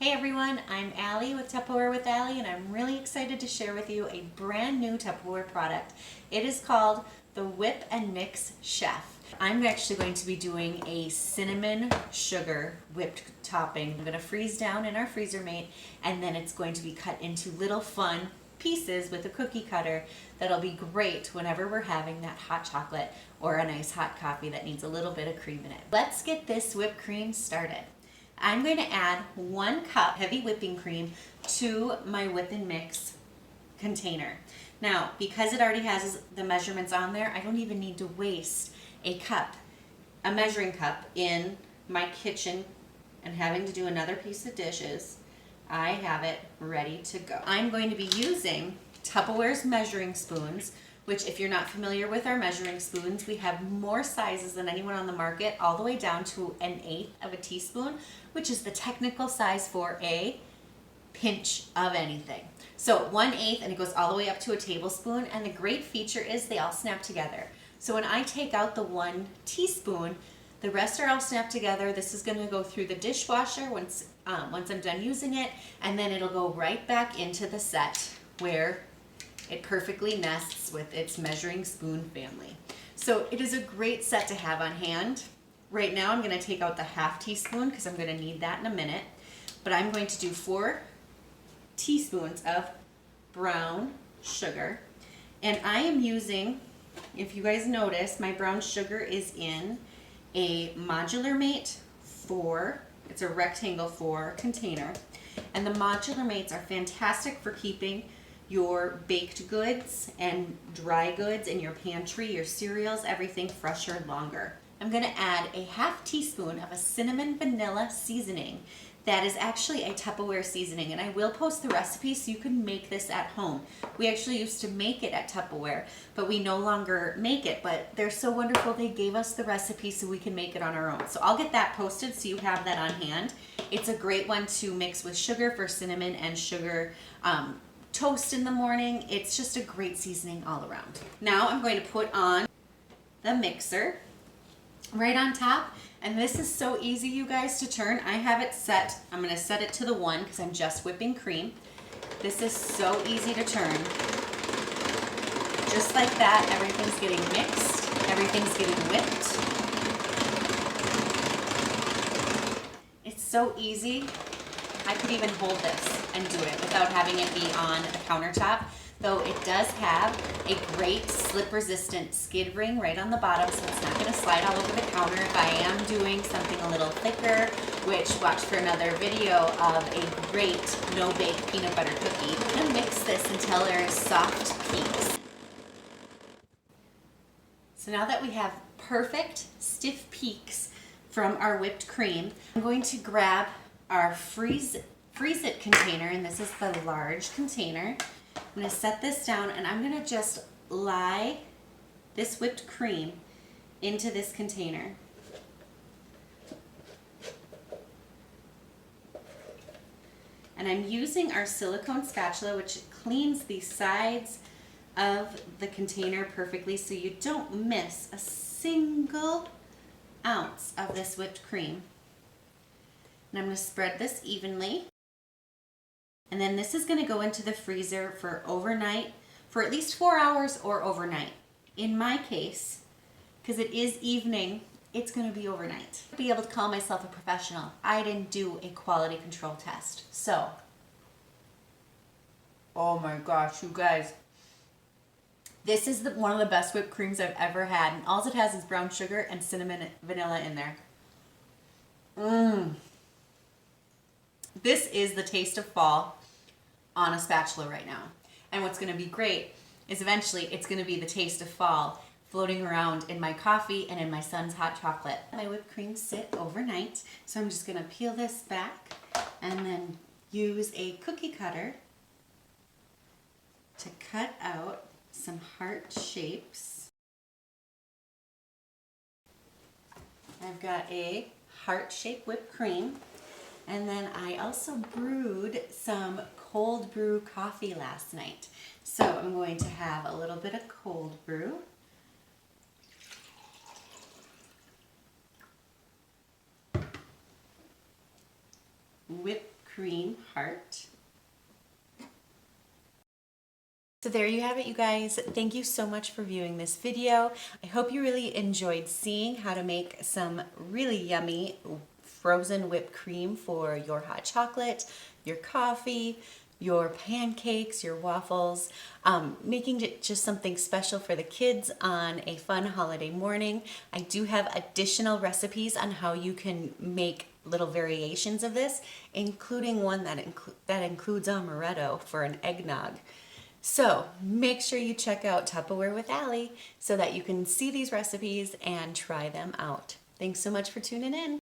Hey everyone, I'm Allie with Tupperware with Allie, and I'm really excited to share with you a brand new Tupperware product. It is called the Whip and Mix Chef. I'm actually going to be doing a cinnamon sugar whipped topping. I'm going to freeze down in our freezer mate, and then it's going to be cut into little fun pieces with a cookie cutter that'll be great whenever we're having that hot chocolate or a nice hot coffee that needs a little bit of cream in it. Let's get this whipped cream started. I'm going to add 1 cup heavy whipping cream to my whip and mix container. Now, because it already has the measurements on there, I don't even need to waste a measuring cup in my kitchen and having to do another piece of dishes. I have it ready to go. I'm going to be using Tupperware's measuring spoons, which if you're not familiar with our measuring spoons, we have more sizes than anyone on the market, all the way down to 1/8 of a teaspoon, which is the technical size for a pinch of anything. So 1/8, and it goes all the way up to a tablespoon, and the great feature is they all snap together. So when I take out the 1 teaspoon, the rest are all snapped together. This is gonna go through the dishwasher once I'm done using it, and then it'll go right back into the set where it perfectly nests with its measuring spoon family. So it is a great set to have on hand. Right now I'm going to take out the 1/2 teaspoon because I'm going to need that in a minute. But I'm going to do 4 teaspoons of brown sugar. And I am using, if you guys notice, my brown sugar is in a modular mate 4. It's a rectangle 4 container. And the modular mates are fantastic for keeping your baked goods and dry goods in your pantry, your cereals, everything fresher longer. I'm going to add a 1/2 teaspoon of a cinnamon vanilla seasoning. That is actually a Tupperware seasoning, and I will post the recipe so you can make this at home. We actually used to make it at Tupperware, but we no longer make it, but they're so wonderful they gave us the recipe so we can make it on our own. So I'll get that posted so you have that on hand. It's a great one to mix with sugar for cinnamon and sugar toast in the morning. It's just a great seasoning all around. Now I'm going to put on the mixer right on top, and this is so easy, you guys, to turn. I have it set. I'm going to set it to the 1 because I'm just whipping cream. This is so easy to turn. Just like that, everything's getting mixed, everything's getting whipped. It's so easy. I could even hold this and do it without having it be on the countertop, though it does have a great slip-resistant skid ring right on the bottom, so it's not going to slide all over the counter if I am doing something a little thicker, which watch for another video of a great no-bake peanut butter cookie. I'm going to mix this until there is soft peaks. So now that we have perfect stiff peaks from our whipped cream, I'm going to grab our freeze it container, and this is the large container. I'm going to set this down, and I'm going to just lie this whipped cream into this container. And I'm using our silicone spatula, which cleans the sides of the container perfectly so you don't miss a single ounce of this whipped cream. And I'm going to spread this evenly. And then this is going to go into the freezer for overnight, for at least 4 hours or overnight. In my case, because it is evening, it's going to be overnight. To be able to call myself a professional, I didn't do a quality control test. So, oh my gosh, you guys. This is one of the best whipped creams I've ever had. And all it has is brown sugar and cinnamon vanilla in there. This is the taste of fall on a spatula right now. And what's going to be great is eventually it's going to be the taste of fall floating around in my coffee and in my son's hot chocolate. My whipped cream sit overnight, so I'm just going to peel this back and then use a cookie cutter to cut out some heart shapes. I've got a heart-shaped whipped cream. And then I also brewed some cold brew coffee last night. So I'm going to have a little bit of cold brew. Whipped cream heart. So there you have it, you guys. Thank you so much for viewing this video. I hope you really enjoyed seeing how to make some really yummy frozen whipped cream for your hot chocolate, your coffee, your pancakes, your waffles, making it just something special for the kids on a fun holiday morning. I do have additional recipes on how you can make little variations of this, including one that includes amaretto for an eggnog. So make sure you check out Tupperware with Allie so that you can see these recipes and try them out. Thanks so much for tuning in.